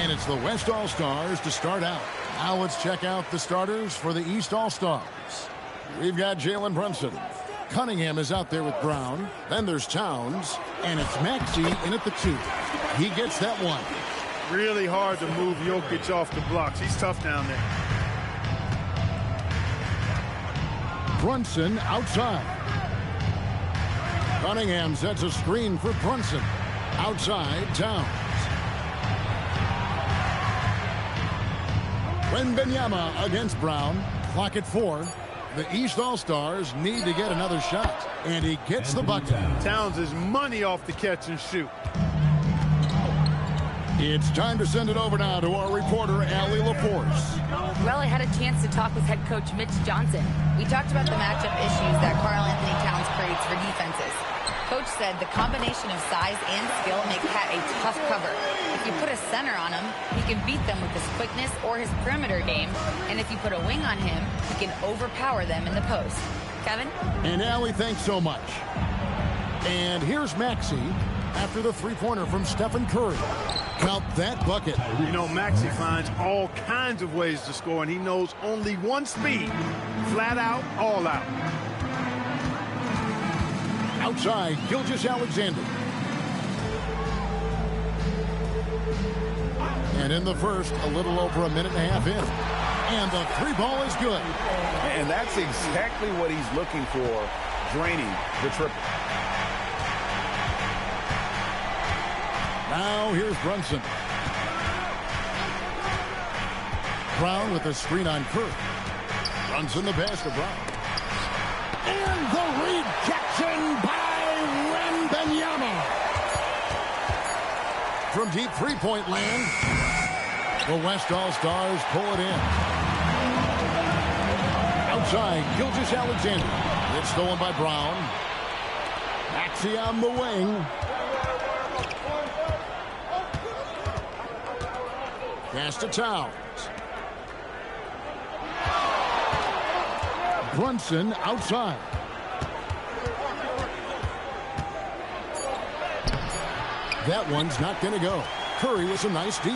And it's the West All-Stars to start out. Now let's check out the starters for the East All-Stars. We've got Jalen Brunson. Cunningham is out there with Brown. Then there's Towns. And it's Maxey in at the 2. He gets that one. Really hard to move Jokic off the blocks. He's tough down there. Brunson outside. Cunningham sets a screen for Brunson. Outside, Towns. Wembanyama against Brown. Clock at 4. The East All-Stars need to get another shot. And he gets the bucket. Towns is money off the catch and shoot. It's time to send it over now to our reporter, Allie LaForce. Well, I had a chance to talk with head coach Mitch Johnson. We talked about the matchup issues that Karl Anthony Towns creates for defenses. Coach said the combination of size and skill make Cat a tough cover. If you put a center on him, he can beat them with his quickness or his perimeter game. And if you put a wing on him, he can overpower them in the post. Kevin? And Allie, thanks so much. And here's Maxey after the three-pointer from Stephen Curry. Count that bucket. You know, Maxey finds all kinds of ways to score, and he knows only one speed. Flat out, all out. Outside, Gilgeous-Alexander. And in the first, a little over a minute and a half in. And the three ball is good. And that's exactly what he's looking for, draining the triple. Now here's Brunson. Brown with a screen on Curry. Brunson the pass to Brown. And the rejection by Wembanyama. From deep three-point land, the West All-Stars pull it in. Outside, Gilgeous-Alexander. It's stolen by Brown. Maxey on the wing. Pass to Towns. Brunson outside. That one's not going to go. Curry with a nice D.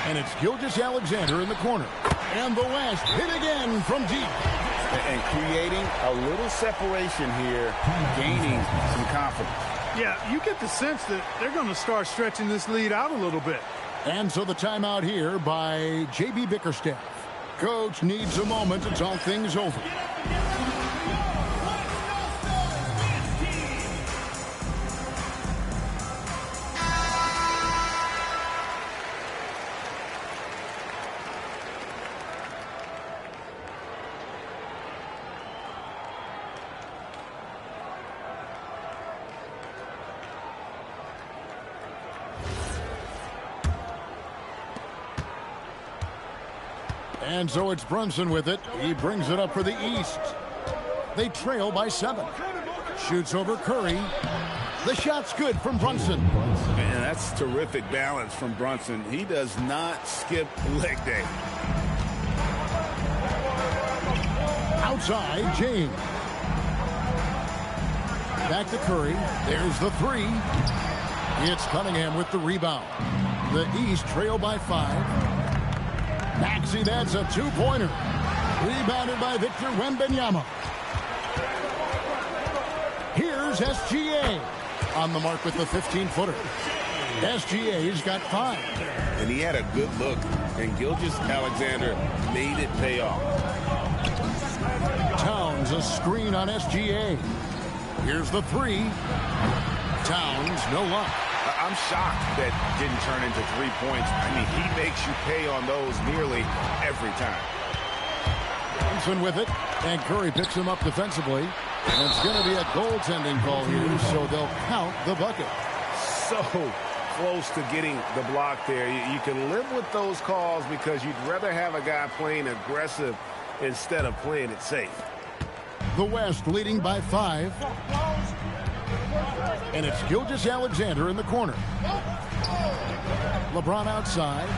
And it's Gilgeous-Alexander in the corner. And the West hit again from deep. And creating a little separation here, gaining some confidence. Yeah, you get the sense that they're going to start stretching this lead out a little bit. And so the timeout here by J.B. Bickerstaff. Coach needs a moment to talk things over. And so it's Brunson with it. He brings it up for the East. They trail by 7. Shoots over Curry. The shot's good from Brunson. And that's terrific balance from Brunson. He does not skip leg day. Outside, James. Back to Curry. There's the 3. It's Cunningham with the rebound. The East trail by 5. Maxey, that's a 2-pointer. Rebounded by Victor Wembanyama. Here's SGA. On the mark with the 15-footer. SGA's got 5. And he had a good look, and Gilgeous-Alexander made it pay off. Towns, a screen on SGA. Here's the 3. Towns, no luck. I'm shocked that didn't turn into 3 points. I mean, he makes you pay on those nearly every time. Brunson with it, and Curry picks him up defensively. And it's going to be a goaltending call here, so they'll count the bucket. So close to getting the block there. You can live with those calls because you'd rather have a guy playing aggressive instead of playing it safe. The West leading by 5. And it's Gilgeous-Alexander in the corner. LeBron outside.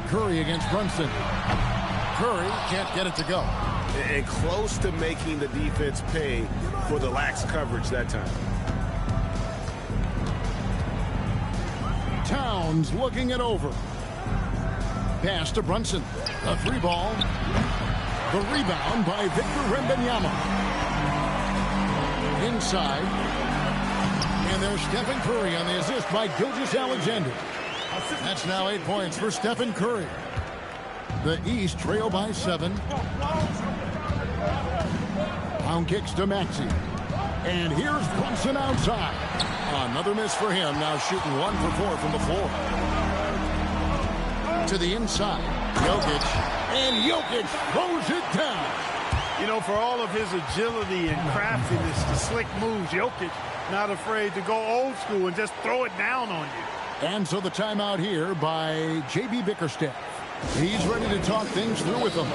Curry against Brunson. Curry can't get it to go. And close to making the defense pay for the lax coverage that time. Towns looking it over. Pass to Brunson. A free ball. The rebound by Victor Wembanyama. Inside. And there's Stephen Curry on the assist by Gilgeous-Alexander. That's now 8 points for Stephen Curry. The East trail by 7. Pound kicks to Maxey. And here's Brunson outside. Another miss for him. Now shooting 1 for 4 from the floor. To the inside. Jokic. And Jokic throws it down. You know, for all of his agility and craftiness, the slick moves, Jokic not afraid to go old school and just throw it down on you. And so the timeout here by J.B. Bickerstaff. He's ready to talk things through with them.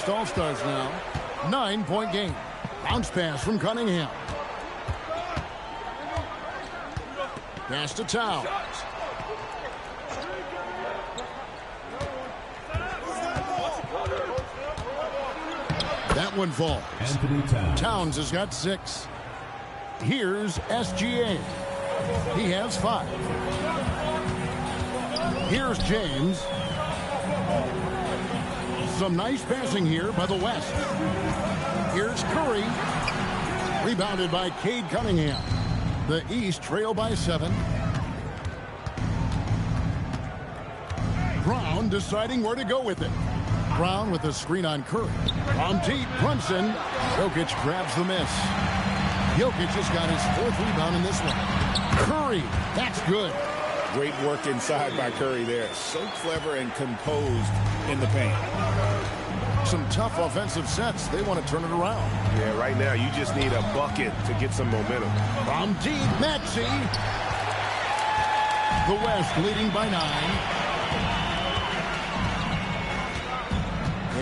All-Stars now. 9-point game. Bounce pass from Cunningham. Pass to Towns. That one falls. Towns has got 6. Here's SGA. He has 5. Here's James. Some nice passing here by the West. Here's Curry. Rebounded by Cade Cunningham. The East trail by 7. Brown deciding where to go with it. Brown with a screen on Curry. On deep, Brunson. Jokic grabs the miss. Jokic has got his 4th rebound in this one. Curry, that's good. Great work inside by Curry there. So clever and composed in the paint. Some tough offensive sets. They want to turn it around. Yeah, right now you just need a bucket to get some momentum. From deep, Maxey. The West leading by 9.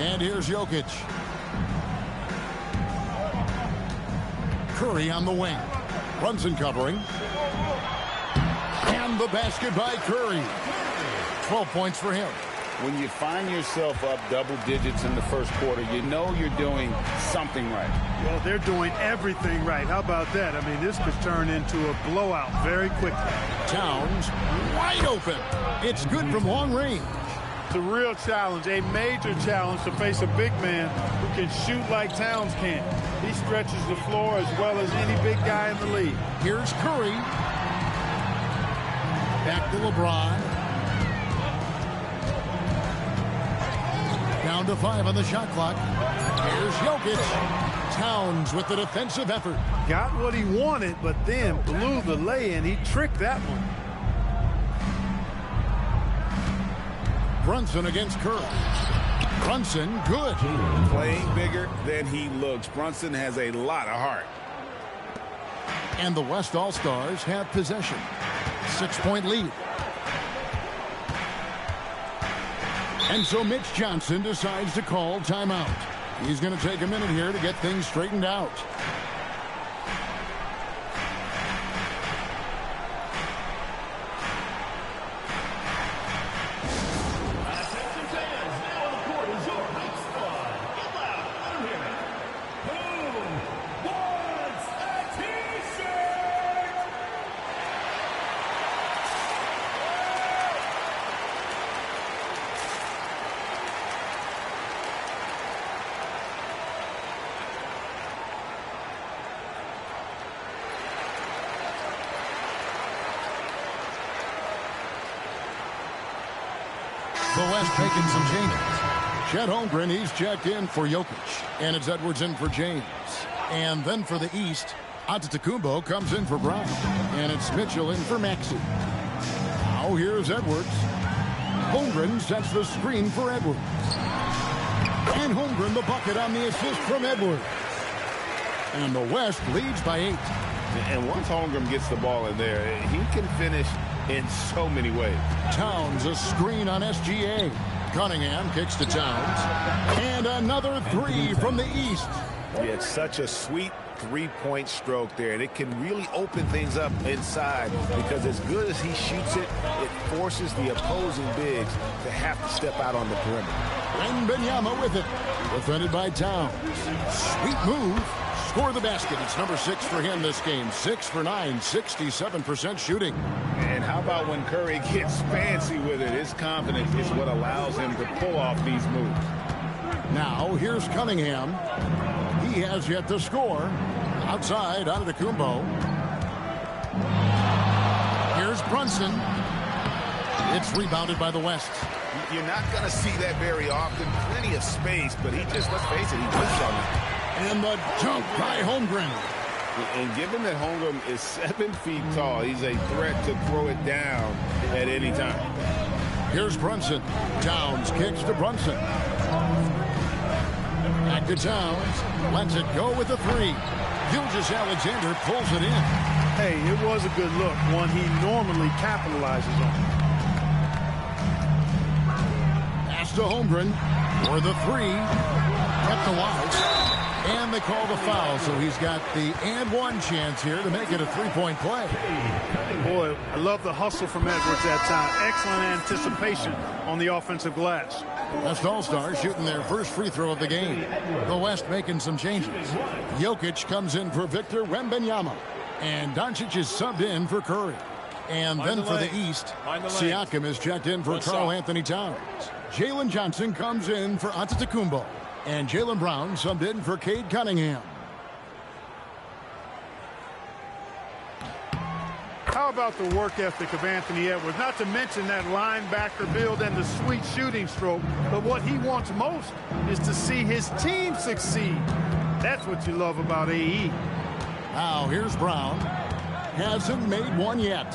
And here's Jokic. Curry on the wing. Brunson covering. And the basket by Curry. 12 points for him. When you find yourself up double digits in the first quarter, you know you're doing something right. Well, they're doing everything right. How about that? I mean, this could turn into a blowout very quickly. Towns wide open. It's good from long range. It's a real challenge, a major challenge to face a big man who can shoot like Towns can. He stretches the floor as well as any big guy in the league. Here's Curry. Back to LeBron. Down to 5 on the shot clock. Here's Jokic. Towns with the defensive effort. Got what he wanted, but then blew the lay-in. He tricked that one. Brunson against Curry. Brunson, good. Playing bigger than he looks. Brunson has a lot of heart. And the West All-Stars have possession. 6-point lead. And so Mitch Johnson decides to call timeout. He's going to take a minute here to get things straightened out. The West making some changes. Chet Holmgren, he's checked in for Jokic. And it's Edwards in for James. And then for the East, Antetokounmpo comes in for Brown. And it's Mitchell in for Maxey. Now here's Edwards. Holmgren sets the screen for Edwards. And Holmgren the bucket on the assist from Edwards. And the West leads by 8. And once Holmgren gets the ball in there, he can finish in so many ways. Towns a screen on SGA. Cunningham kicks to Towns. And another three from the East. Yeah, it's such a sweet three-point stroke there, and it can really open things up inside because as good as he shoots it, it forces the opposing bigs to have to step out on the perimeter. Wembanyama with it. Defended by Towns. Sweet move. Score the basket. It's number 6 for him this game. 6 for 9, 67% shooting. And how about when Curry gets fancy with it? His confidence is what allows him to pull off these moves. Now, here's Cunningham. He has yet to score. Outside, Antetokounmpo. Here's Brunson. It's rebounded by the West. You're not going to see that very often. Plenty of space, but he just, let's face it, he puts on it. And the dunk by Holmgren. And given that Holmgren is 7 feet tall, he's a threat to throw it down at any time. Here's Brunson. Towns kicks to Brunson. Back to Towns. Lets it go with the three. Gilgeous-Alexander pulls it in. Hey, it was a good look, one he normally capitalizes on. Pass to Holmgren for the three. Kept the Wise. And they call the foul, so he's got the and one chance here to make it a three-point play. Boy, I love the hustle from Edwards that time. Excellent anticipation on the offensive glass. West All-Stars shooting their first free throw of the game. The West making some changes. Jokic comes in for Victor Wembanyama. And Doncic is subbed in for Curry. And then for the East, Siakam is checked in for Karl Anthony Towns. Jalen Johnson comes in for Antetokounmpo. And Jaylen Brown subbed in for Cade Cunningham. How about the work ethic of Anthony Edwards? Not to mention that linebacker build and the sweet shooting stroke. But what he wants most is to see his team succeed. That's what you love about AE. Now here's Brown. Hasn't made one yet.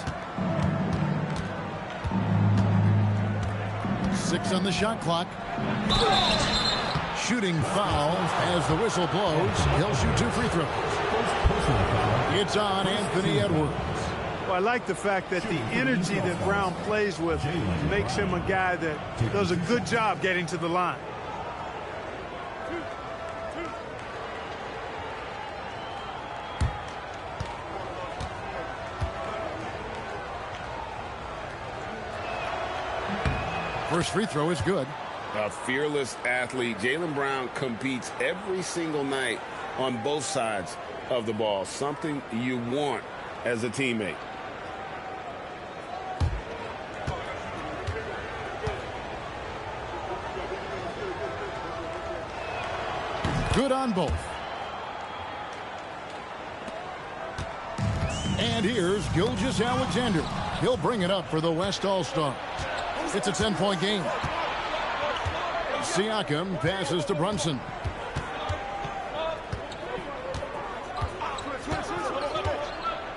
6 on the shot clock. Shooting foul as the whistle blows. He'll shoot 2 free throws. It's on Anthony Edwards. Well, I like the fact that the energy that Brown plays with makes him a guy that does a good job getting to the line. First free throw is good. A fearless athlete. Jaylen Brown competes every single night on both sides of the ball. Something you want as a teammate. Good on both. And here's Gilgeous-Alexander. He'll bring it up for the West All-Stars. It's a 10-point game. Siakam passes to Brunson.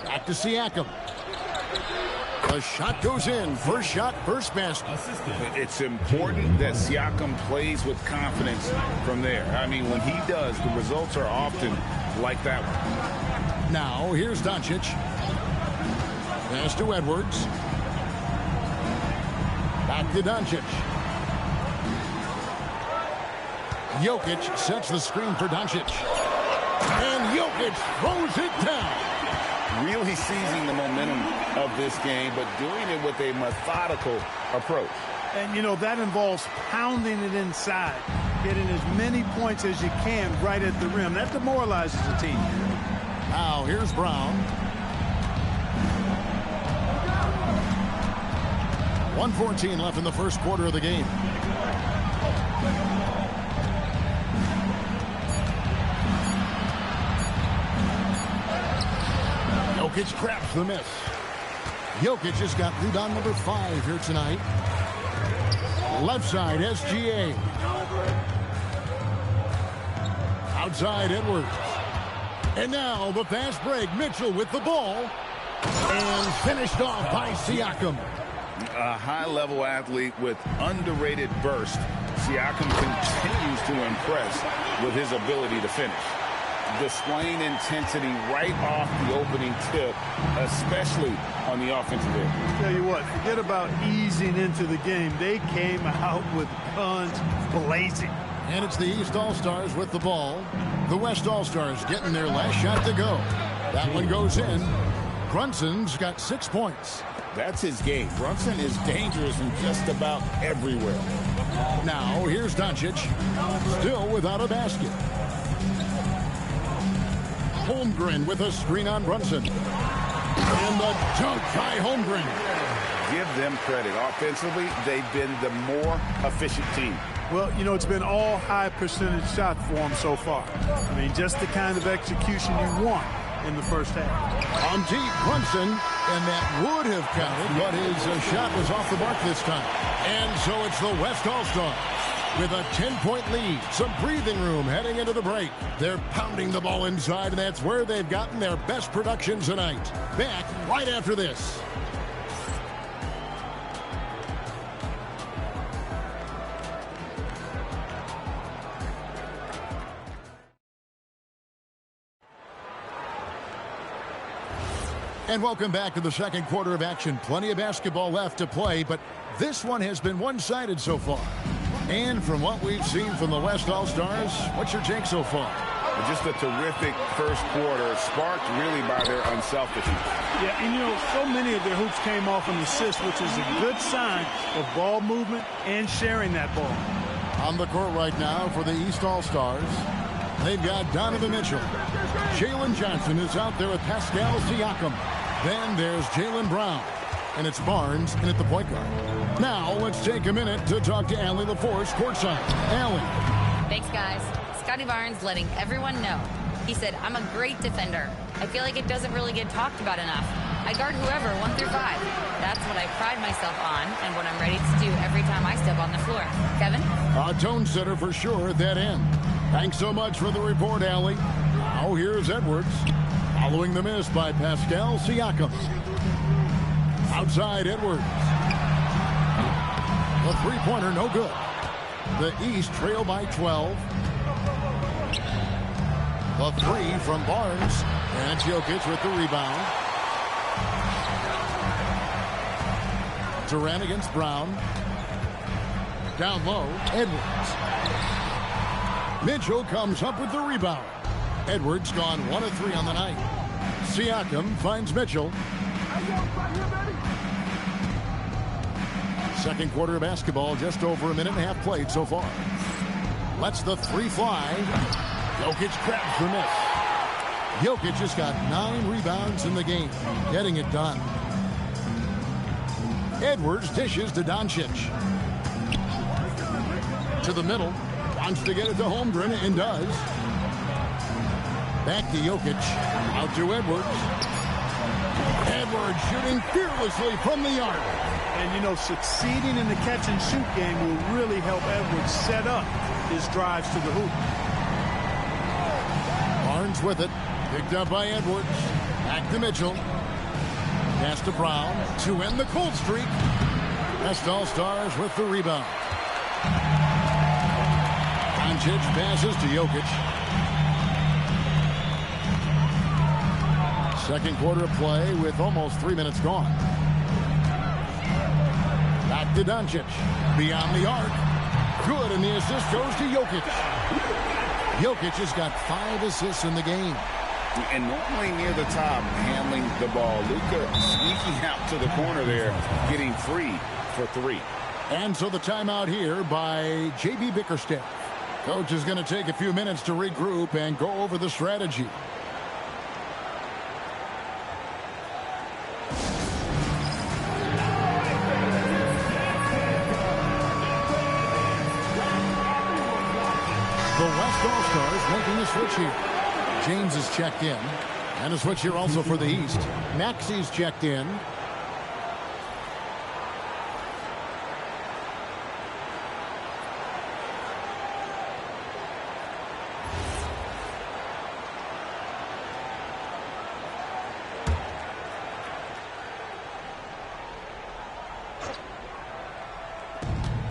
Back to Siakam. The shot goes in. First shot, first basket. It's important that Siakam plays with confidence from there. I mean, when he does, the results are often like that one. Now, here's Doncic. Pass to Edwards. Back to Doncic. Jokic sets the screen for Doncic. And Jokic throws it down. Really seizing the momentum of this game, but doing it with a methodical approach. And, you know, that involves pounding it inside, getting as many points as you can right at the rim. That demoralizes the team. Now, here's Brown. 1:14 left in the first quarter of the game. Jokic traps the miss. Jokic has got rebound number 5 here tonight. Left side, SGA. Outside, Edwards. And now the fast break. Mitchell with the ball. And finished off by Siakam. A high-level athlete with underrated burst. Siakam continues to impress with his ability to finish. displaying intensity right off the opening tip, especially on the offensive end. Tell you what, forget about easing into the game. They came out with guns blazing. And it's the East All-Stars with the ball. The West All-Stars getting their last shot to go. That one goes in. Brunson's got 6 points. That's his game. Brunson is dangerous from just about everywhere. Now, here's Doncic. Still without a basket. Holmgren with a screen on Brunson. And the dunk by Holmgren. Give them credit. Offensively, they've been the more efficient team. Well, you know, it's been all high percentage shots for them so far. I mean, just the kind of execution you want in the first half. On deep, Brunson, and that would have counted, but his shot was off the mark this time. And so it's the West All-Stars with a 10-point lead. Some breathing room heading into the break. They're pounding the ball inside, and that's where they've gotten their best production tonight. Back right after this. And welcome back to the second quarter of action. Plenty of basketball left to play, but this one has been one-sided so far. And from what we've seen from the West All-Stars, what's your take so far? Just a terrific first quarter, sparked really by their unselfishness. Yeah, and you know, so many of their hoops came off an assist, which is a good sign of ball movement and sharing that ball. On the court right now for the East All-Stars, they've got Donovan Mitchell. Jalen Johnson is out there with Pascal Siakam. Then there's Jaylen Brown. And it's Barnes in at the point guard. Now let's take a minute to talk to Allie LaForce courtside. Allie. Thanks, guys. Scotty Barnes letting everyone know. He said, I'm a great defender. I feel like it doesn't really get talked about enough. I guard whoever, 1 through 5. That's what I pride myself on and what I'm ready to do every time I step on the floor. Kevin? A tone setter for sure at that end. Thanks so much for the report, Allie. Now here's Edwards. Following the miss by Pascal Siakam. Outside Edwards. The three-pointer no good. The East trail by 12. The three from Barnes. And Jokic with the rebound. Durant against Brown. Down low, Edwards. Mitchell comes up with the rebound. Edwards gone 1 of 3 on the night. Siakam finds Mitchell. Second quarter of basketball, just over a minute and a half played so far. Lets the three fly. Jokic grabs the miss. Jokic has got 9 rebounds in the game, getting it done. Edwards dishes to Doncic. To the middle. Wants to get it to Holmgren and does. Back to Jokic. Out to Edwards. Edwards shooting fearlessly from the arc. And, you know, succeeding in the catch-and-shoot game will really help Edwards set up his drives to the hoop. Barnes with it. Picked up by Edwards. Back to Mitchell. Pass to Brown to end the cold streak. West All-Stars with the rebound. Doncic passes to Jokic. Second quarter of play with almost 3 minutes gone. Back to Doncic. Beyond the arc. Good, and the assist goes to Jokic. Jokic has got 5 assists in the game. And normally near the top, handling the ball. Luka sneaking out to the corner there, getting free for 3. And so the timeout here by J.B. Bickerstaff. Coach is going to take a few minutes to regroup and go over the strategy. The West All-Stars making a switch here. James is checked in. And a switch here also for the East. Maxi's checked in.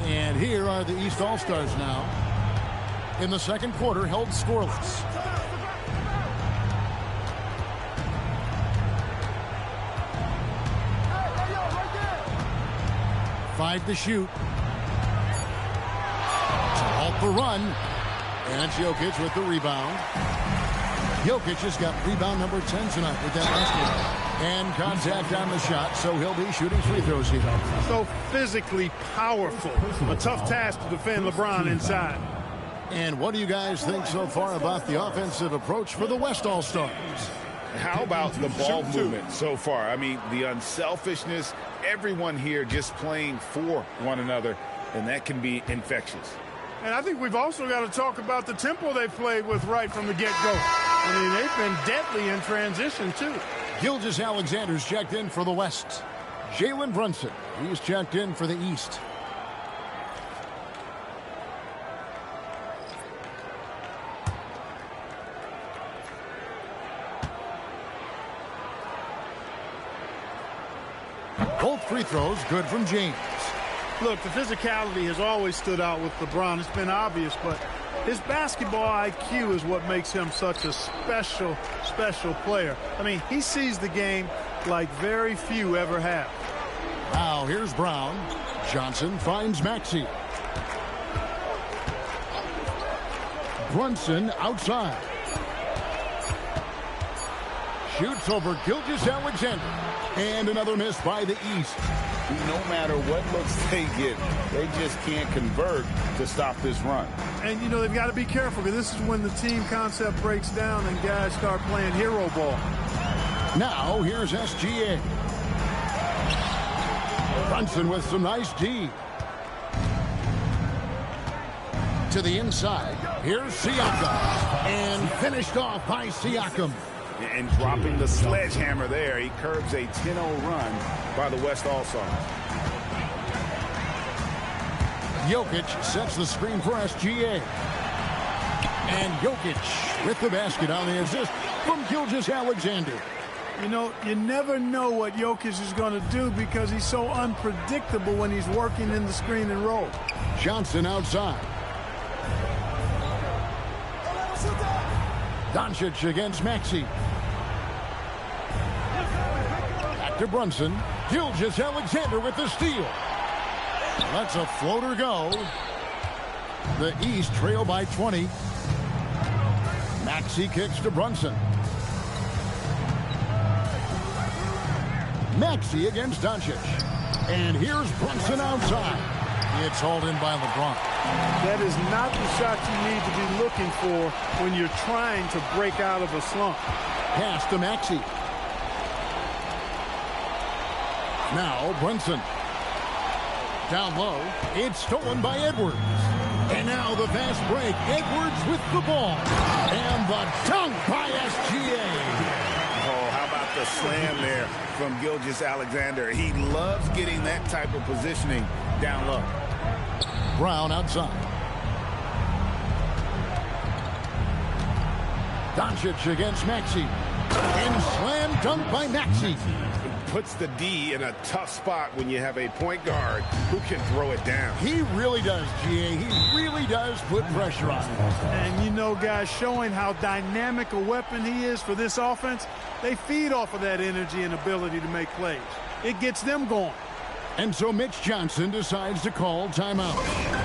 And here are the East All-Stars now. In the second quarter, held scoreless. 5 to shoot. To halt the run. And it's Jokic with the rebound. Jokic has got rebound number 10 tonight with that basket. And contact on the shot, so he'll be shooting free throws here. So physically powerful. A tough task to defend LeBron inside. And what do you guys think so far about the offensive approach for the West All-Stars? How about the ball movement so far? I mean, the unselfishness, everyone here just playing for one another, and that can be infectious. And I think we've also got to talk about the tempo they played with right from the get-go. I mean, they've been deadly in transition, too. Gilgeous-Alexander's checked in for the West. Jalen Brunson, he's checked in for the East. Both free throws good from James. Look, the physicality has always stood out with LeBron. It's been obvious, but his basketball IQ is what makes him such a special, special player. I mean, he sees the game like very few ever have. Now, here's Brown. Johnson finds Maxey. Brunson outside. Shoots over Gilgeous-Alexander. And another miss by the East. No matter what looks they get, they just can't convert to stop this run. And, you know, they've got to be careful because this is when the team concept breaks down and guys start playing hero ball. Now, here's SGA. Brunson with some nice D. To the inside. Here's Siakam. And finished off by Siakam. And dropping the sledgehammer there, he curbs a 10-0 run by the West All-Stars. Jokic sets the screen for SGA. And Jokic with the basket on the assist from Gilgeous-Alexander. You know, you never know what Jokic is going to do because he's so unpredictable when he's working in the screen and roll. Johnson outside. Doncic against Maxey. Back to Brunson. Gilgeous-Alexander with the steal. Lets a floater go. The East trail by 20. Maxey kicks to Brunson. Maxey against Doncic. And here's Brunson outside. It's hauled in by LeBron. That is not the shot you need to be looking for when you're trying to break out of a slump. Pass to Maxey. Now Brunson. Down low. It's stolen by Edwards. And now the fast break. Edwards with the ball. And the dunk by SGA. Oh, how about the slam there from Gilgeous-Alexander? He loves getting that type of positioning down low. Brown outside. Doncic against Maxey. And slam dunk by Maxey. Puts the D in a tough spot when you have a point guard who can throw it down. He really does, GA. He really does put pressure on him. And you know, guys, showing how dynamic a weapon he is for this offense, they feed off of that energy and ability to make plays. It gets them going. And so Mitch Johnson decides to call timeout.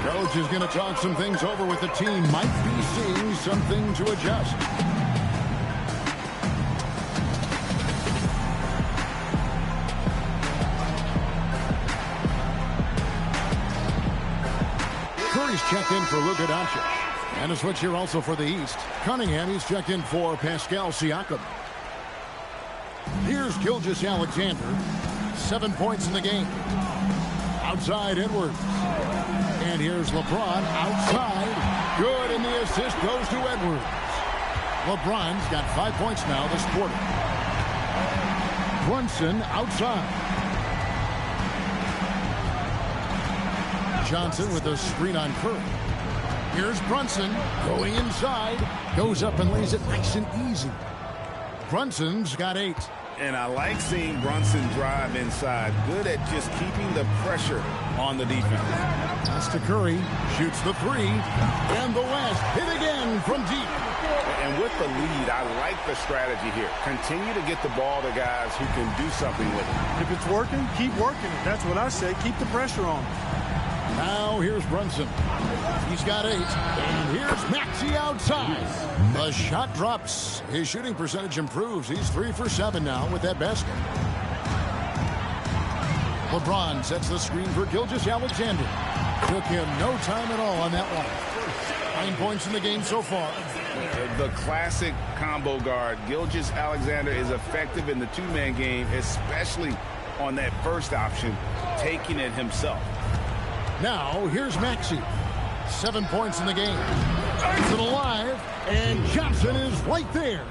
Coach is going to talk some things over with the team. Might be seeing something to adjust. Curry's checked in for Luka Doncic. And a switch here also for the East. Cunningham, he's checked in for Pascal Siakam. Here's Gilgeous-Alexander. 7 points in the game. Outside Edwards. And here's LeBron outside. Good, and the assist goes to Edwards. LeBron's got 5 points now this quarter. Brunson outside. Johnson with a screen on Curry. Here's Brunson going inside. Goes up and lays it nice and easy. Brunson's got 8. And I like seeing Brunson drive inside. Good at just keeping the pressure on the defense. That's to Curry. Shoots the 3. And the West hit again from deep. And with the lead, I like the strategy here. Continue to get the ball to guys who can do something with it. If it's working, keep working it. That's what I say. Keep the pressure on. Now here's Brunson. He's got 8. And here's Maxey outside. The shot drops. His shooting percentage improves. He's 3 for 7 now with that basket. LeBron sets the screen for Gilgeous-Alexander. Took him no time at all on that one. 9 points in the game so far. The classic combo guard. Gilgeous-Alexander is effective in the two-man game, especially on that first option, taking it himself. Now, here's Maxey. 7 points in the game. Is it alive? And Johnson is right there.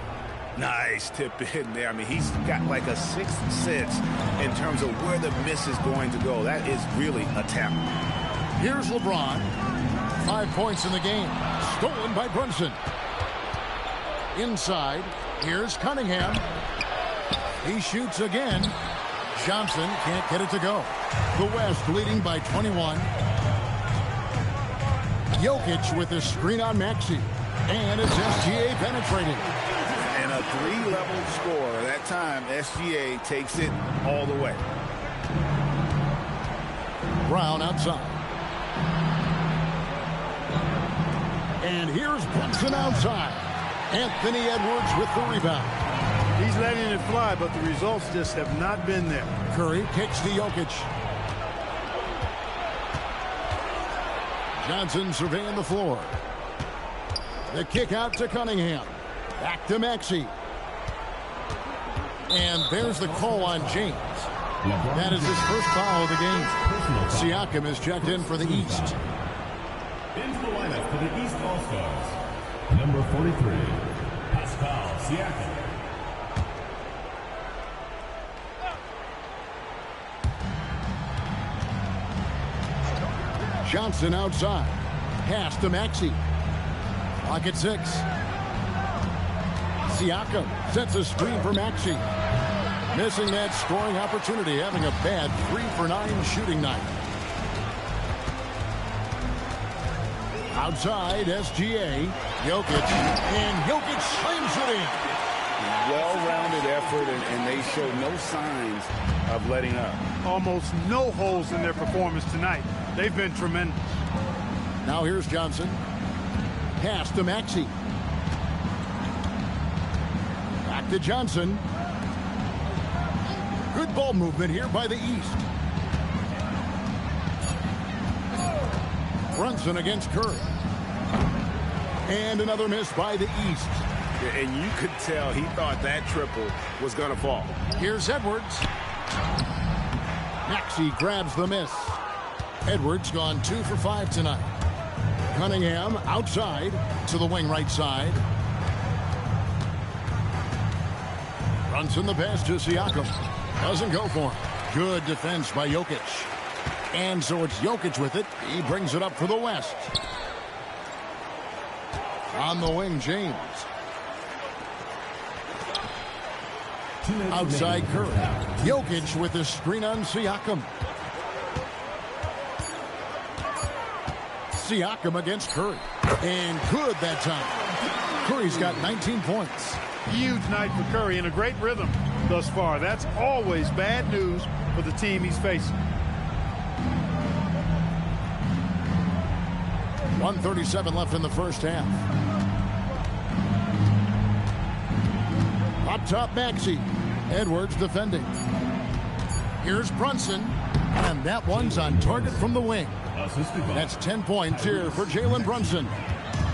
Nice tip in there. I mean, he's got like a sixth sense in terms of where the miss is going to go. That is really a tap. Here's LeBron. 5 points in the game. Stolen by Brunson. Inside. Here's Cunningham. He shoots again. Johnson can't get it to go. The West leading by 21. Jokic with his screen on Maxey. And it's SGA penetrating. And a 3-level score. That time, SGA takes it all the way. Brown outside. And here's Brunson outside. Anthony Edwards with the rebound. He's letting it fly, but the results just have not been there. Curry kicks to Jokic. Johnson surveying the floor. The kick out to Cunningham. Back to Maxey. And there's the call on James. That is his first foul of the game. Siakam is checked in for the East. Into the lineup for the East All-Stars. Number 43, Pascal Siakam. Johnson outside. Pass to Maxey. Clock at 6. Siakam sets a screen for Maxey. Missing that scoring opportunity, having a bad 3 for 9 shooting night. Outside, SGA. Jokic. And Jokic slams it in. Well-rounded effort, and they show no signs of letting up. Almost no holes in their performance tonight. They've been tremendous. Now here's Johnson. Pass to Maxey. Back to Johnson. Good ball movement here by the East. Brunson against Curry. And another miss by the East. And you could tell he thought that triple was going to fall. Here's Edwards. Maxey grabs the miss. Edwards gone 2 for 5 tonight. Cunningham outside to the wing right side. Brunson the pass to Siakam. Doesn't go for him. Good defense by Jokic. And so it's Jokic with it. He brings it up for the West. On the wing, James. Outside Curry. Jokic with the screen on Siakam. Siakam against Curry. And good that time. Curry's got 19 points. Huge night for Curry and a great rhythm thus far. That's always bad news for the team he's facing. 1:37 left in the first half. Up top, Maxey. Edwards defending. Here's Brunson. And that one's on target from the wing. That's 10 points here for Jalen Brunson.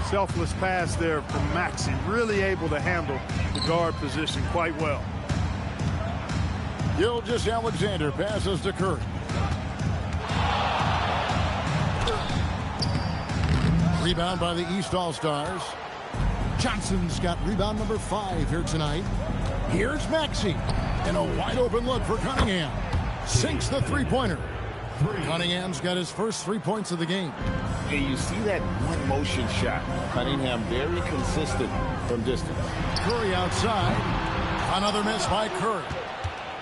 Selfless pass there from Maxey. Really able to handle the guard position quite well. Gilgeous-Alexander passes to Curry. Rebound by the East All-Stars. Johnson's got rebound number 5 here tonight. Here's Maxey. And a wide open look for Cunningham. Sinks the three-pointer. Cunningham's got his first 3 points of the game. And you see that one motion shot. Cunningham very consistent from distance. Curry outside. Another miss by Curry.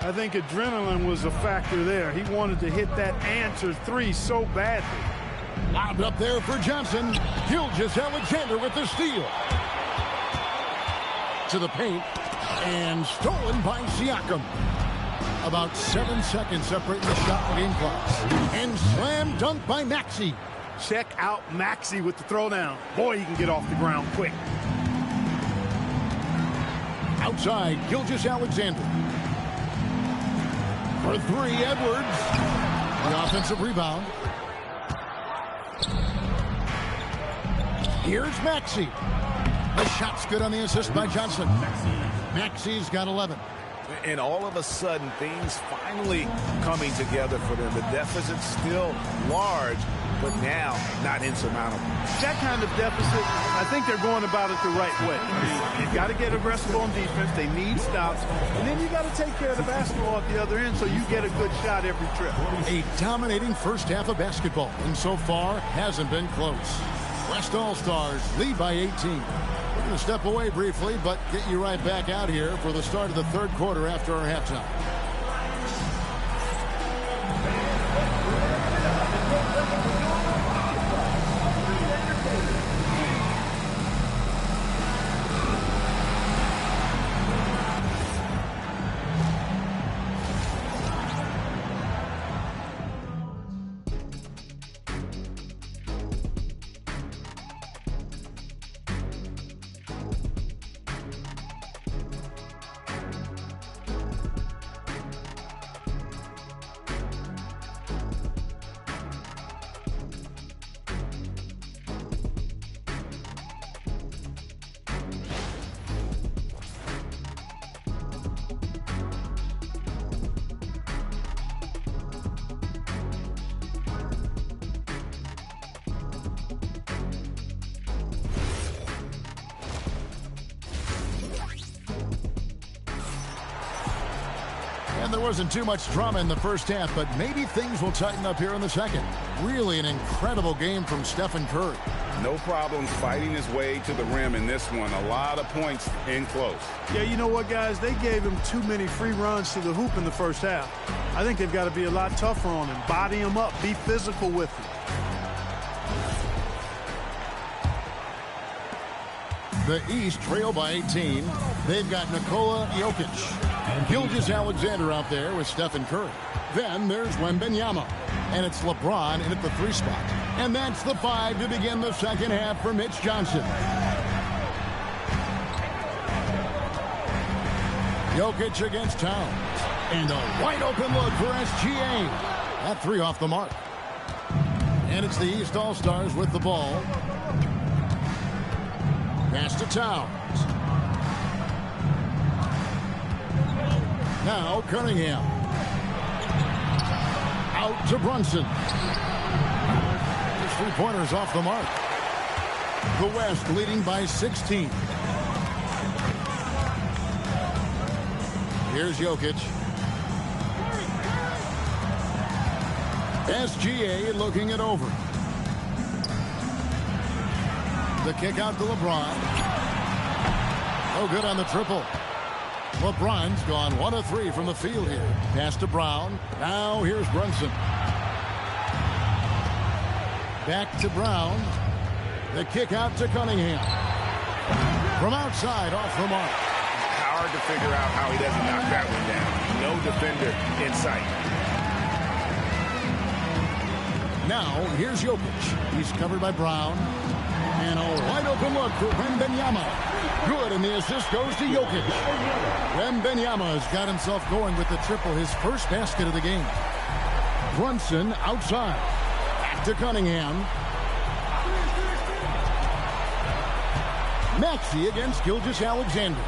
I think adrenaline was a factor there. He wanted to hit that answer 3 so badly. Lobbed up there for Johnson. Gilgeous-Alexander with the steal. to the paint. And stolen by Siakam. About 7 seconds separating the shot and game clocks. And slam dunk by Maxey. Check out Maxey with the throwdown. Boy, he can get off the ground quick. Outside, Gilgeous-Alexander. For three, Edwards. The offensive rebound. Here's Maxey. The shot's good on the assist by Johnson. Maxey's got 11. And all of a sudden, things finally coming together for them. The deficit's still large, but now not insurmountable. That kind of deficit, I think they're going about it the right way. You've got to get aggressive on defense. They need stops. And then you got to take care of the basketball at the other end so you get a good shot every trip. A dominating first half of basketball, and so far hasn't been close. West All-Stars lead by 18. We're going to step away briefly, but get you right back out here for the start of the third quarter after our halftime. And there wasn't too much drama in the first half, but maybe things will tighten up here in the second. Really an incredible game from Stephen Curry. No problems fighting his way to the rim in this one. A lot of points in close. Yeah, you know what, guys? They gave him too many free runs to the hoop in the first half. I think they've got to be a lot tougher on him. Body him up. Be physical with him. The East trail by 18. They've got Nikola Jokic. Gilgeous-Alexander out there with Stephen Curry. Then there's Wembanyama. And it's LeBron in at the 3 spot. And that's the 5 to begin the second half for Mitch Johnson. Jokic against Towns. And a wide open look for SGA. That 3 off the mark. And it's the East All-Stars with the ball. Pass to Towns. Now Cunningham. Out to Brunson. His 3-pointers off the mark. The West leading by 16. Here's Jokic. SGA looking it over. The kick out to LeBron. No good on the triple. LeBron's gone 1 of 3 from the field here. Pass to Brown. Now here's Brunson. Back to Brown. The kick out to Cunningham. From outside, off the mark. Hard to figure out how he doesn't knock that one down. No defender in sight. Now here's Jokic. He's covered by Brown. And a wide open look for Wembanyama. Good, and the assist goes to Jokic. Wembanyama has got himself going with the triple, his first basket of the game. Brunson outside. Back to Cunningham. Maxey against Gilgeous-Alexander.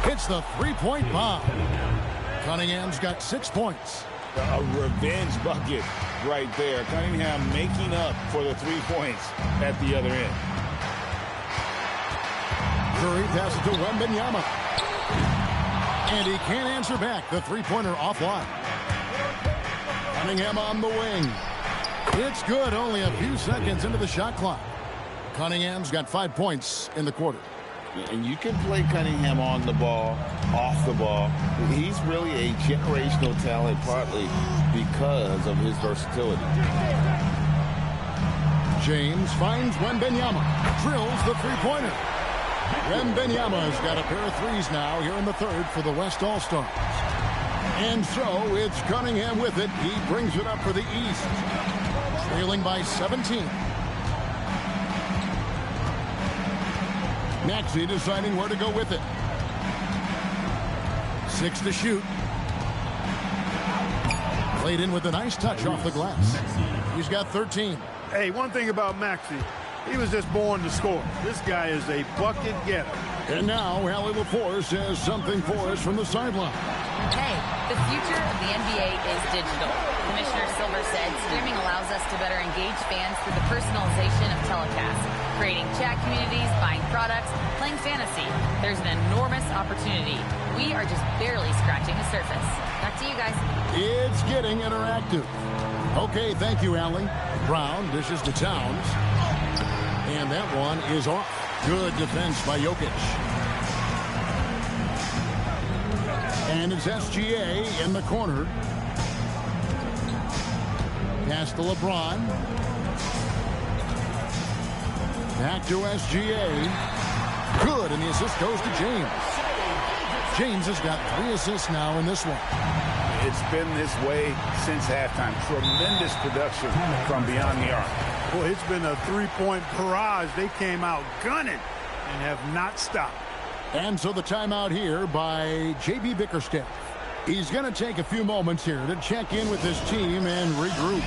Hits the 3-point bomb. Cunningham's got 6 points. A revenge bucket right there. Cunningham making up for the 3 points at the other end. Curry passes to Wembanyama. And he can't answer back. The 3-pointer offline. Cunningham on the wing. It's good. Only a few seconds into the shot clock. Cunningham's got 5 points in the quarter. And you can play Cunningham on the ball, off the ball. He's really a generational talent, partly because of his versatility. James finds Wembanyama. Drills the 3-pointer. Wembanyama's got a pair of threes now here in the third for the West All-Stars. And so it's Cunningham with it. He brings it up for the East. Trailing by 17. Maxey deciding where to go with it. 6 to shoot. Played in with a nice touch off the glass. He's got 13. Hey, one thing about Maxey, he was just born to score. This guy is a bucket getter. And now Allie LaForce has something for us from the sideline. Hey, the future of the NBA is digital. Commissioner Silver said streaming allows us to better engage fans through the personalization of telecasts, creating chat communities, buying products, playing fantasy. There's an enormous opportunity. We are just barely scratching the surface. Back to you guys. It's getting interactive. Okay, thank you, Allie. Brown dishes to Towns. And that one is off. Good defense by Jokic. And it's SGA in the corner. Pass to LeBron. Back to SGA. Good, and the assist goes to James. James has got 3 assists now in this one. It's been this way since halftime. Tremendous production from beyond the arc. Well, it's been a three-point barrage. They came out gunning and have not stopped. And so the timeout here by J.B. Bickerstaff. He's going to take a few moments here to check in with his team and regroup.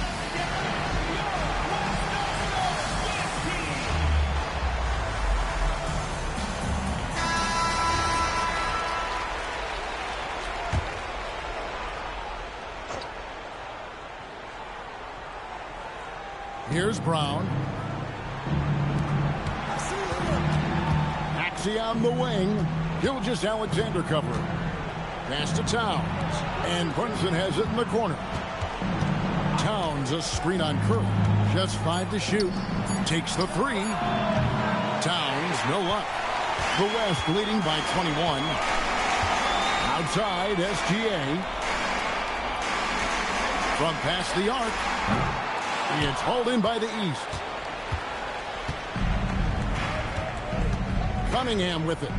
Here's Brown. Maxey on the wing. Gilgeous-Alexander covering. Pass to Towns. And Brunson has it in the corner. Towns, a screen on Curry. Just 5 to shoot. Takes the 3. Towns, no luck. The West leading by 21. Outside, SGA. From past the arc. It's hauled in by the East. Cunningham with it.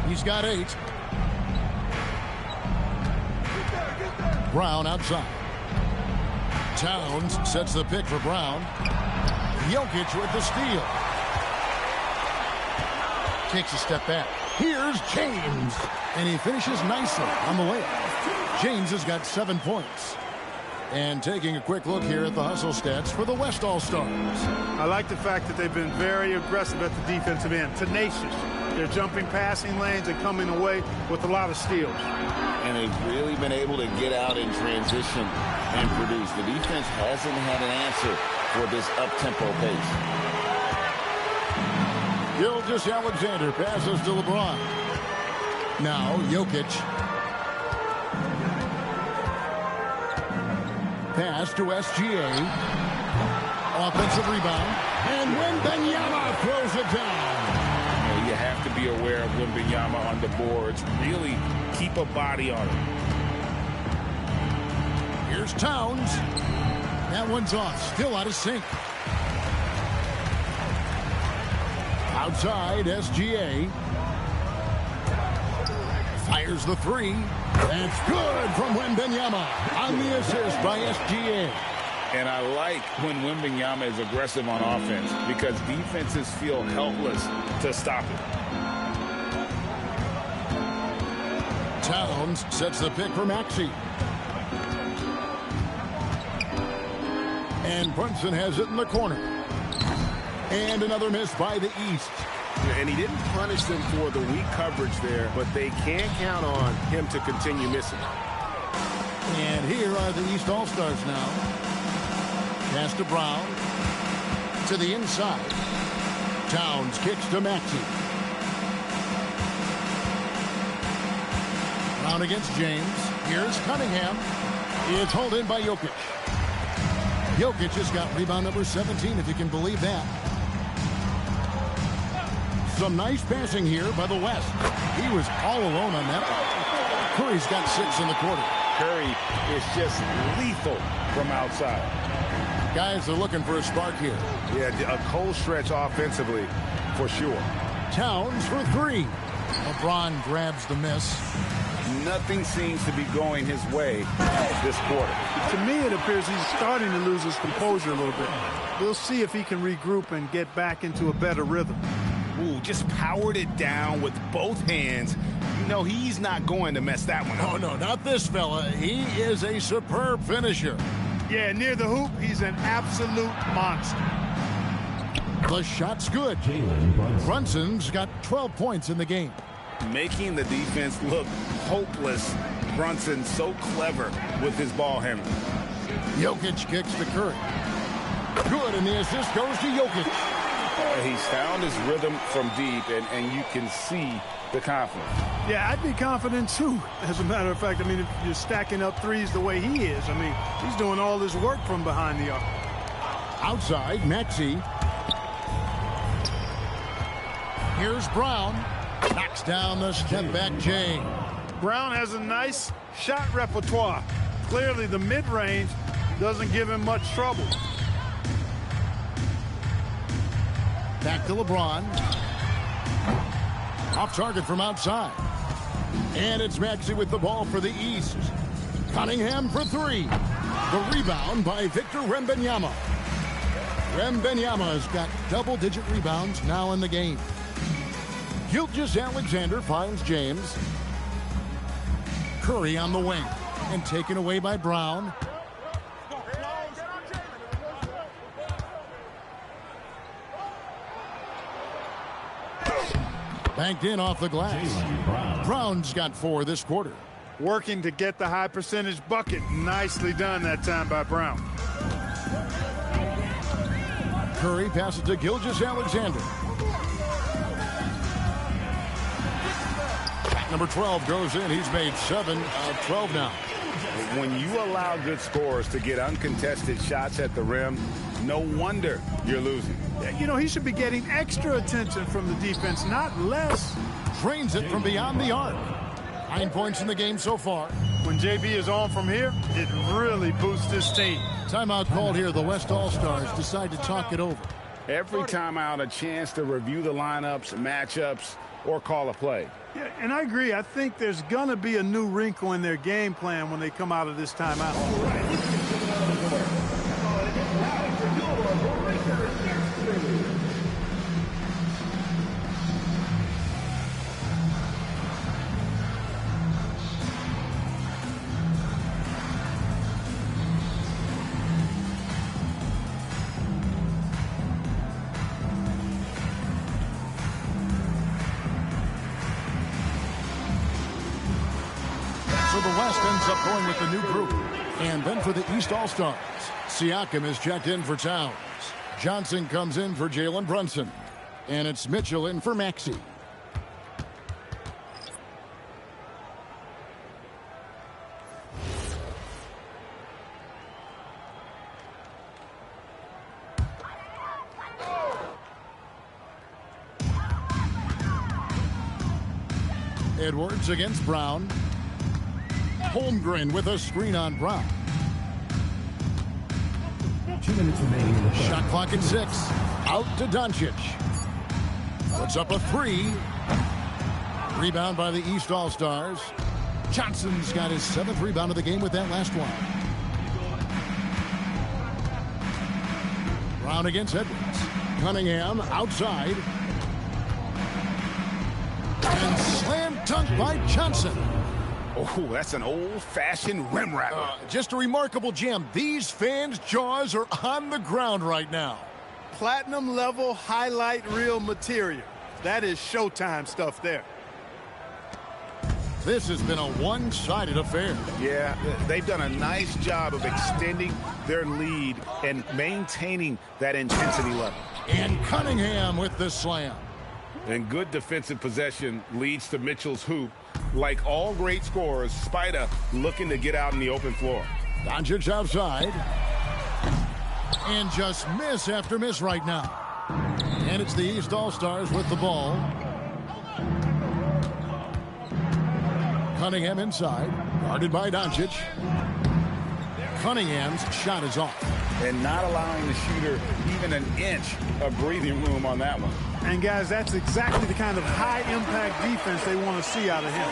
He's got 8. Brown outside. Towns sets the pick for Brown. Jokic with the steal. Takes a step back. Here's James. And he finishes nicely on the layup. James has got 7 points. And taking a quick look here at the hustle stats for the West All-Stars. I like the fact that they've been very aggressive at the defensive end. Tenacious. They're jumping passing lanes and coming away with a lot of steals. And they've really been able to get out in transition and produce. The defense hasn't had an answer for this up-tempo pace. Gilgeous-Alexander passes to LeBron. Now Jokic. Pass to SGA. Offensive rebound. And Wembanyama throws it down. You have to be aware of Wembanyama on the boards. Really keep a body on him. Here's Towns. That one's off. Still out of sync. Outside, SGA. Fires the 3. That's good from Wembanyama on the assist by SGA. And I like when Wembanyama is aggressive on offense because defenses feel helpless to stop it. Towns sets the pick for Maxey. And Brunson has it in the corner. And another miss by the East. And he didn't punish them for the weak coverage there, but they can't count on him to continue missing. And here are the East All-Stars now. Pass to Brown. To the inside. Towns kicks to Maxey. Brown against James. Here's Cunningham. It's hauled in by Jokic. Jokic has got rebound number 17, if you can believe that. Some nice passing here by the West. He was all alone on that one. Curry's got 6 in the quarter. Curry is just lethal from outside. Guys are looking for a spark here. Yeah, a cold stretch offensively for sure. Towns for three. LeBron grabs the miss. Nothing seems to be going his way this quarter. To me, it appears he's starting to lose his composure a little bit. We'll see if he can regroup and get back into a better rhythm. Ooh, just powered it down with both hands. You know, he's not going to mess that one up. Oh, no, not this fella. He is a superb finisher. Yeah, near the hoop, he's an absolute monster. The shot's good. Brunson's got 12 points in the game. Making the defense look hopeless. Brunson so clever with his ball handling. Jokic kicks to Curry. Good, and the assist goes to Jokic. He's found his rhythm from deep, and you can see the confidence. Yeah, I'd be confident, too. As a matter of fact, I mean, if you're stacking up threes the way he is, I mean, he's doing all this work from behind the arc. Outside, Maxey. Here's Brown. Knocks down the step-back Jay. Brown has a nice shot repertoire. Clearly, the mid-range doesn't give him much trouble. Back to LeBron. Off target from outside. And it's Maxey with the ball for the East. Cunningham for three. The rebound by Victor Wembanyama. Wembanyama's got double-digit rebounds now in the game. Gilgeous-Alexander finds James. Curry on the wing. And taken away by Brown. Banked in off the glass. Brown's got 4 this quarter. Working to get the high percentage bucket. Nicely done that time by Brown. Curry passes to Gilgeous-Alexander. Number 12 goes in. He's made 7 of 12 now. When you allow good scorers to get uncontested shots at the rim, no wonder you're losing. You know, he should be getting extra attention from the defense, not less. Drains it from beyond the arc. 9 points in the game so far. When JB is on from here, it really boosts his team. Timeout called here. The West All-Stars decide to talk it over. Every timeout, a chance to review the lineups, matchups, or call a play. Yeah, and I agree. I think there's going to be a new wrinkle in their game plan when they come out of this timeout. So the West ends up going with the new group. And then for the East All-Stars, Siakam is checked in for Towns. Johnson comes in for Jalen Brunson. And it's Mitchell in for Maxey. Edwards against Brown. Holmgren with a screen on Brown. 2 minutes remaining in the third. Shot clock at 6. Out to Doncic. Puts up a 3. Rebound by the East All-Stars. Johnson's got his 7th rebound of the game with that last one. Brown against Edwards. Cunningham outside. And slam dunk by Johnson. Oh, that's an old-fashioned rim rapper. Just a remarkable jam. These fans' jaws are on the ground right now. Platinum level highlight reel material. That is Showtime stuff there. This has been a one-sided affair. Yeah, they've done a nice job of extending their lead and maintaining that intensity level. And Cunningham with the slam. And good defensive possession leads to Mitchell's hoop. Like all great scorers, Spida looking to get out in the open floor. Doncic outside. And just miss after miss right now. And it's the East All-Stars with the ball. Cunningham inside. Guarded by Doncic. Cunningham's shot is off. And not allowing the shooter even an inch of breathing room on that one. And, guys, that's exactly the kind of high-impact defense they want to see out of him.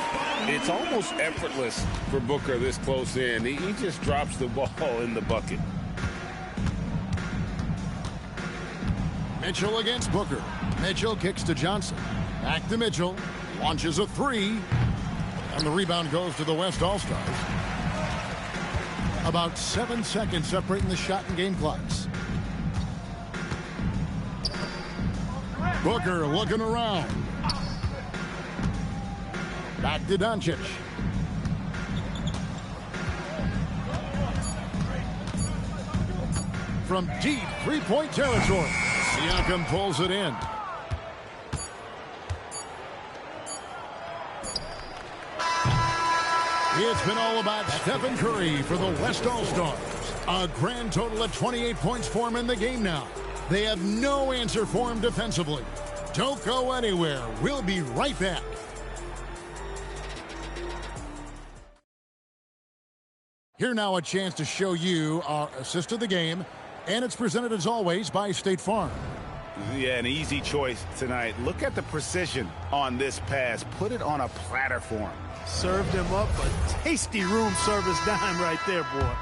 It's almost effortless for Booker this close in. He just drops the ball in the bucket. Mitchell against Booker. Mitchell kicks to Johnson. Back to Mitchell. Launches a three. And the rebound goes to the West All-Stars. About 7 seconds separating the shot and game clocks. Booker looking around. Back to Doncic. From deep three-point territory, Siakam pulls it in. It's been all about Stephen Curry for the West All-Stars. A grand total of 28 points for him in the game now. They have no answer for him defensively. Don't go anywhere. We'll be right back. Here now a chance to show you our assist of the game. And it's presented as always by State Farm. Yeah, an easy choice tonight. Look at the precision on this pass. Put it on a platter for him. Served him up a tasty room service dime right there, boy.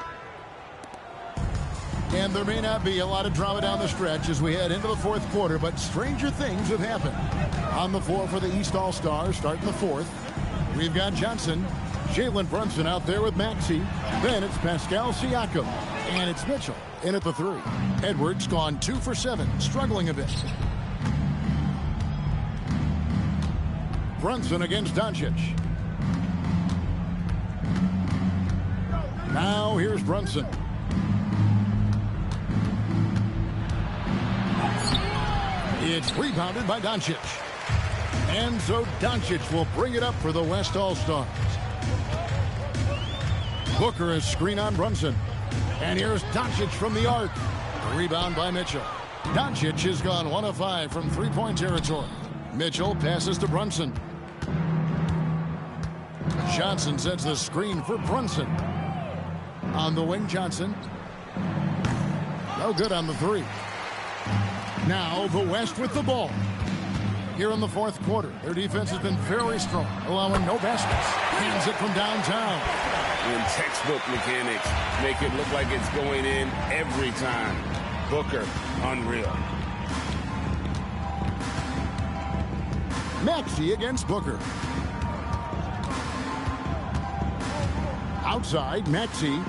And there may not be a lot of drama down the stretch as we head into the fourth quarter, but stranger things have happened. On the floor for the East All-Stars, starting the fourth, we've got Johnson, Jalen Brunson out there with Maxey. Then it's Pascal Siakam, and it's Mitchell in at the three. Edwards gone 2 for 7, struggling a bit. Brunson against Doncic. Now here's Brunson. It's rebounded by Doncic. And so Doncic will bring it up for the West All-Stars. Booker is screen on Brunson. And here's Doncic from the arc. Rebound by Mitchell. Doncic has gone 1 of 5 from three-point territory. Mitchell passes to Brunson. Johnson sets the screen for Brunson. On the wing, Johnson. No good on the three. Now the West with the ball. Here in the fourth quarter, their defense has been very strong, allowing no baskets. Hands it from downtown. And textbook mechanics make it look like it's going in every time. Booker, unreal. Maxey against Booker. Outside, Maxey.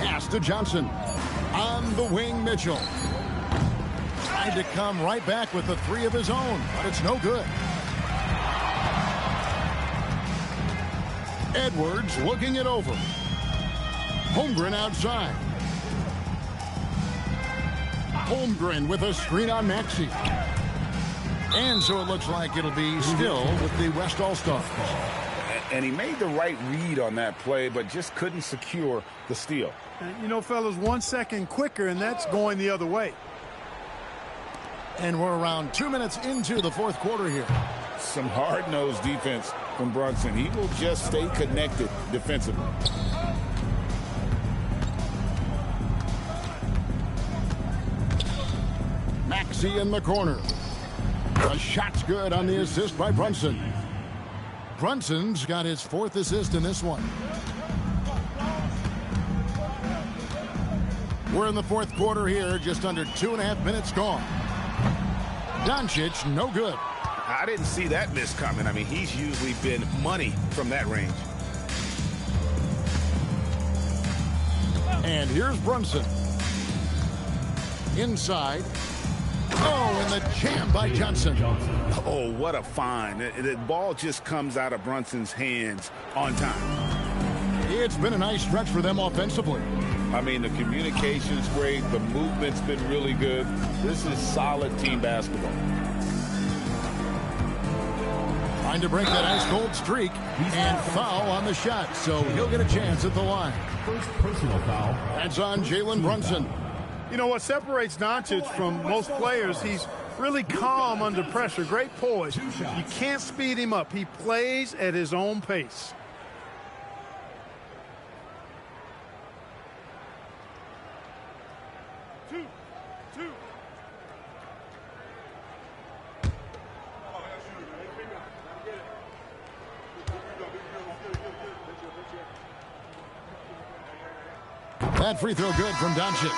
Pass to Johnson. On the wing, Mitchell. Tried to come right back with the three of his own, but it's no good. Edwards looking it over. Holmgren outside. Holmgren with a screen on Maxey. And so it looks like it'll be still with the West All-Stars. And he made the right read on that play, but just couldn't secure the steal. And, you know, fellas, 1 second quicker, and that's going the other way. And we're around 2 minutes into the fourth quarter here. Some hard-nosed defense from Brunson. He will just stay connected defensively. Maxey in the corner. The shot's good on the assist by Brunson. Brunson's got his 4th assist in this one. We're in the fourth quarter here, just under 2.5 minutes gone. Doncic, no good. I didn't see that miss coming. I mean, he's usually been money from that range. And here's Brunson. Inside. Oh, and the jam by Johnson. Oh, what a find. The ball just comes out of Brunson's hands on time. It's been a nice stretch for them offensively. I mean, the communication's great. The movement's been really good. This is solid team basketball. Trying to break that ice-cold streak and foul on the shot, so he'll get a chance at the line. First personal foul. That's on Jalen Brunson. You know what separates Doncic from most players? He's really calm under pressure. Great poise. You can't speed him up. He plays at his own pace. That free throw good from Doncic.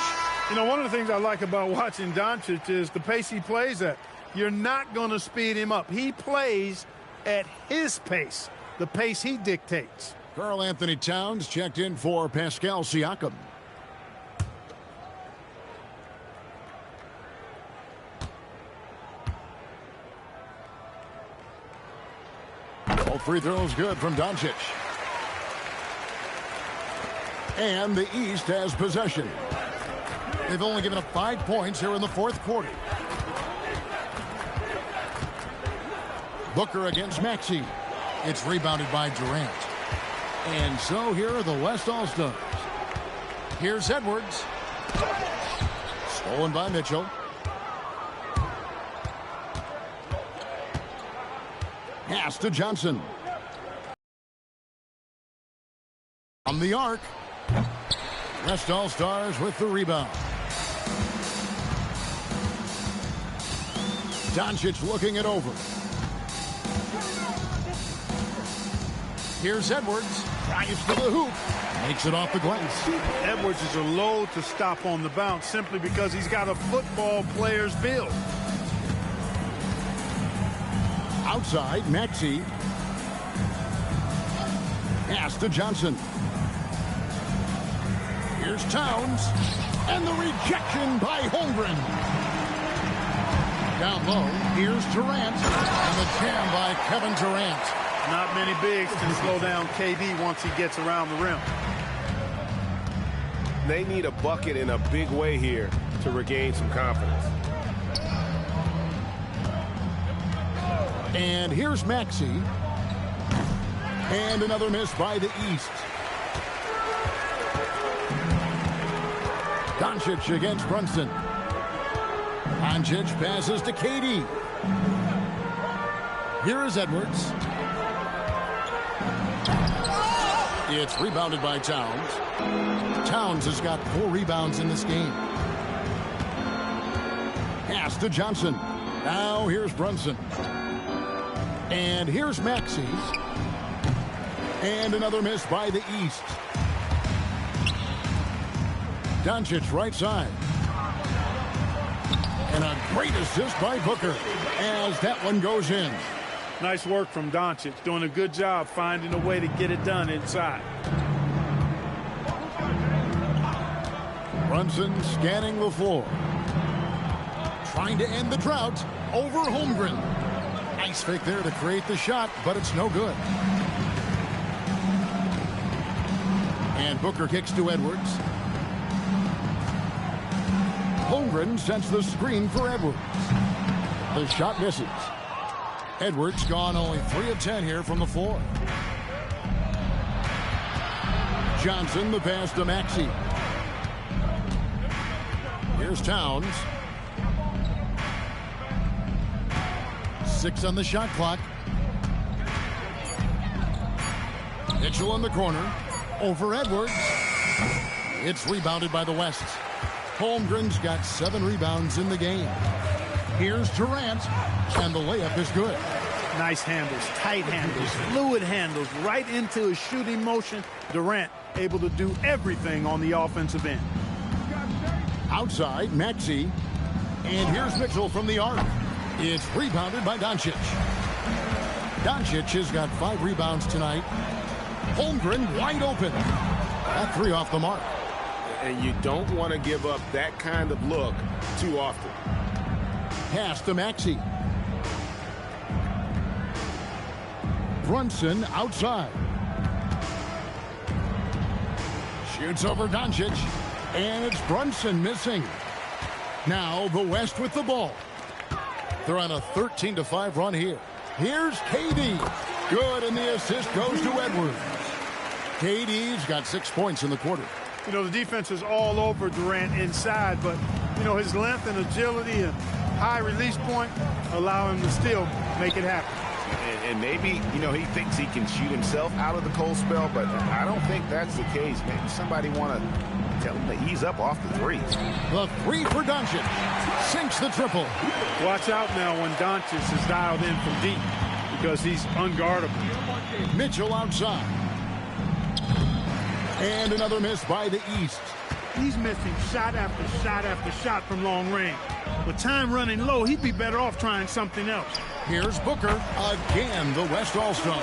You know, one of the things I like about watching Doncic is the pace he plays at. You're not going to speed him up. He plays at his pace, the pace he dictates. Karl Anthony Towns checked in for Pascal Siakam. All free throws good from Doncic. And the East has possession. They've only given up 5 points here in the fourth quarter. Booker against Maxey. It's rebounded by Durant. And so here are the West All-Stars. Here's Edwards. Stolen by Mitchell. Pass to Johnson. On the arc. West All-Stars with the rebound. Doncic looking it over. Here's Edwards. Drives to the hoop. Makes it off the glass. Edwards is a load to stop on the bounce simply because he's got a football player's build. Outside, Maxey. Pass to Johnson. Here's Towns. And the rejection by Holmgren. Down low, here's Durant. And the jam by Kevin Durant. Not many bigs can slow down KD once he gets around the rim. They need a bucket in a big way here to regain some confidence. And here's Maxey. And another miss by the East. Doncic against Brunson. Doncic passes to KD. Here is Edwards. It's rebounded by Towns. Towns has got 4 rebounds in this game. Pass to Johnson. Now here's Brunson. And here's Maxey. And another miss by the East. Doncic right side. And a great assist by Booker as that one goes in. Nice work from Doncic, doing a good job finding a way to get it done inside. Brunson scanning the floor. Trying to end the drought over Holmgren. Nice fake there to create the shot, but it's no good. And Booker kicks to Edwards. Holmgren sets the screen for Edwards. The shot misses. Edwards gone only 3 of 10 here from the floor. Johnson the pass to Maxey. Here's Towns. 6 on the shot clock. Mitchell in the corner. Over Edwards. It's rebounded by the West. Holmgren's got 7 rebounds in the game. Here's Durant. And the layup is good. Nice handles, tight handles, fluid handles, right into his shooting motion. Durant able to do everything on the offensive end. Outside, Maxey. And here's Mitchell from the arc. It's rebounded by Doncic. Doncic has got 5 rebounds tonight. Holmgren wide open. That 3 off the mark. And you don't want to give up that kind of look too often. Pass to Maxey. Brunson outside. Shoots over Doncic. And it's Brunson missing. Now the West with the ball. They're on a 13-5 run here. Here's KD. Good, and the assist goes to Edwards. KD's got 6 points in the quarter. You know, the defense is all over Durant inside, but, you know, his length and agility and high release point allow him to still make it happen. And maybe, you know, he thinks he can shoot himself out of the cold spell, but I don't think that's the case. Maybe somebody want to tell him to ease up off the threes. The 3 for Doncic. Sinks the triple. Watch out now when Doncic is dialed in from deep because he's unguardable. Mitchell outside. And another miss by the East. He's missing shot after shot after shot from long range. With time running low, he'd be better off trying something else. Here's Booker, again the West All-Star.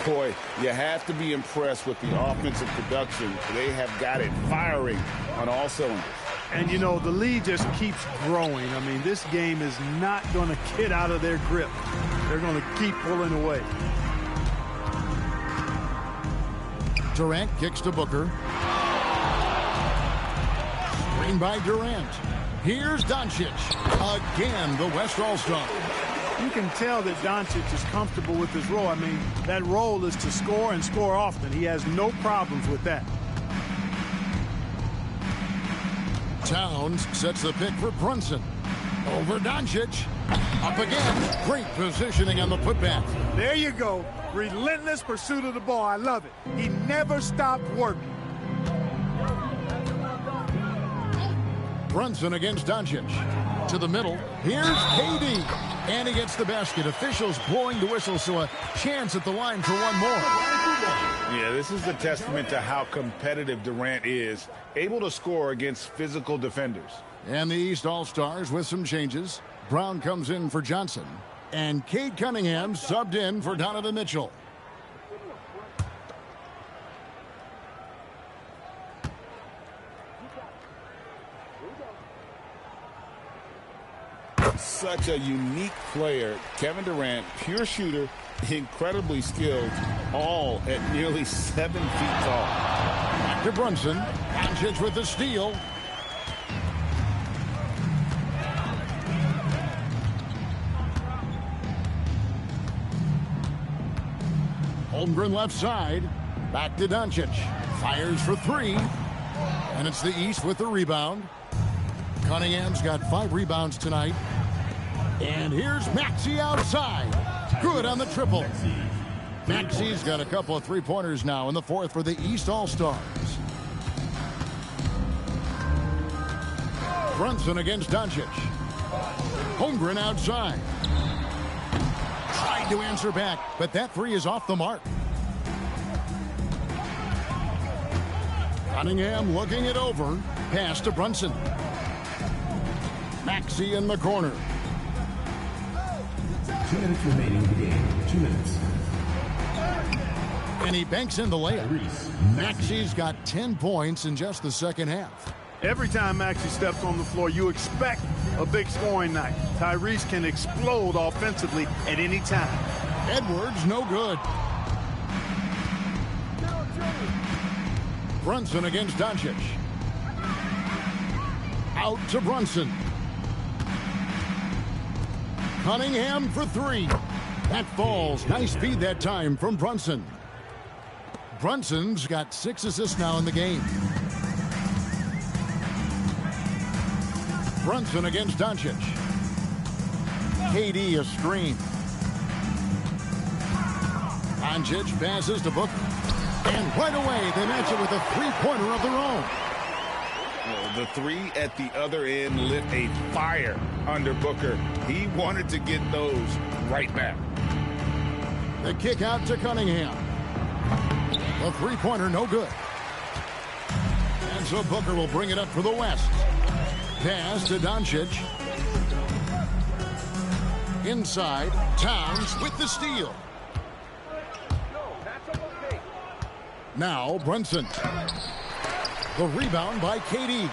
Boy, you have to be impressed with the offensive production. They have got it firing on all cylinders. And, you know, the lead just keeps growing. I mean, this game is not going to get out of their grip. They're going to keep pulling away. Durant kicks to Booker. Screen by Durant. Here's Doncic, again the West All-Star. You can tell that Doncic is comfortable with his role. I mean, that role is to score and score often. He has no problems with that. Towns sets the pick for Brunson. Over Doncic. Up again. Great positioning on the putback. There you go. Relentless pursuit of the ball. I love it. He never stopped working. Brunson against Doncic. To the middle. Here's KD. And he gets the basket. Officials blowing the whistle, so a chance at the line for one more. Yeah, this is a testament to how competitive Durant is, able to score against physical defenders. And the East All-Stars with some changes. Brown comes in for Johnson. And Cade Cunningham subbed in for Donovan Mitchell. Such a unique player. Kevin Durant, pure shooter, incredibly skilled, all at nearly 7 feet tall. Back to Brunson. Doncic with the steal. Holmgren left side. Back to Doncic. Fires for three. And it's the East with the rebound. Cunningham's got 5 rebounds tonight. And here's Maxey outside. Good on the triple. Maxey's got a couple of three-pointers now in the fourth for the East All-Stars. Brunson against Doncic. Holmgren outside. Tried to answer back, but that three is off the mark. Cunningham looking it over. Pass to Brunson. Maxey in the corner. 2 minutes remaining in the game. 2 minutes. And he banks in the layup. Maxey's got 10 points in just the second half. Every time Maxey steps on the floor, you expect a big scoring night. Tyrese can explode offensively at any time. Edwards, no good. Brunson against Doncic. Out to Brunson. Cunningham for three. That falls. Nice feed that time from Brunson. Brunson's got 6 assists now in the game. Brunson against Doncic. KD a screen. Doncic passes to Booker. And right away, they match it with a three-pointer of their own. The three at the other end lit a fire under Booker. He wanted to get those right back. The kick out to Cunningham. The three-pointer, no good. And so Booker will bring it up for the West. Pass to Doncic. Inside, Towns with the steal. Now Brunson. The rebound by KD.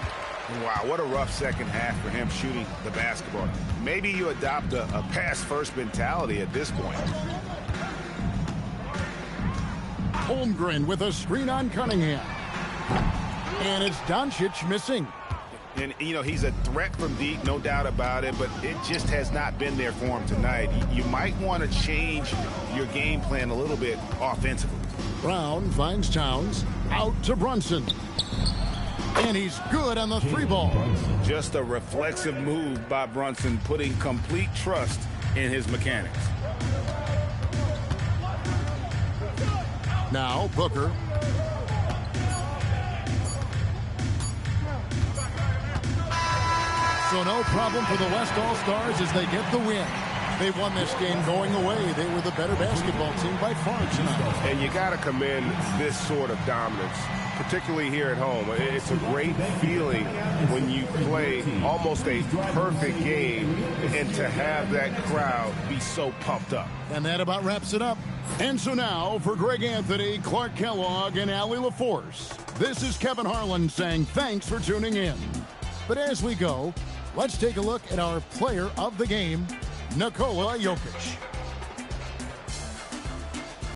Wow, what a rough second half for him shooting the basketball. Maybe you adopt a pass-first mentality at this point. Holmgren with a screen on Cunningham. And it's Doncic missing. And, you know, he's a threat from deep, no doubt about it, but it just has not been there for him tonight. You might want to change your game plan a little bit offensively. Brown finds Towns. Out to Brunson. And he's good on the three ball. Just a reflexive move by Brunson, putting complete trust in his mechanics. Now Booker. So no problem for the West All-Stars as they get the win. They won this game going away. They were the better basketball team by far tonight. And you got to commend this sort of dominance, particularly here at home. It's a great feeling when you play almost a perfect game and to have that crowd be so pumped up. And that about wraps it up. And so now, for Greg Anthony, Clark Kellogg, and Allie LaForce, this is Kevin Harlan saying thanks for tuning in. But as we go, let's take a look at our player of the game, Nikola Jokic.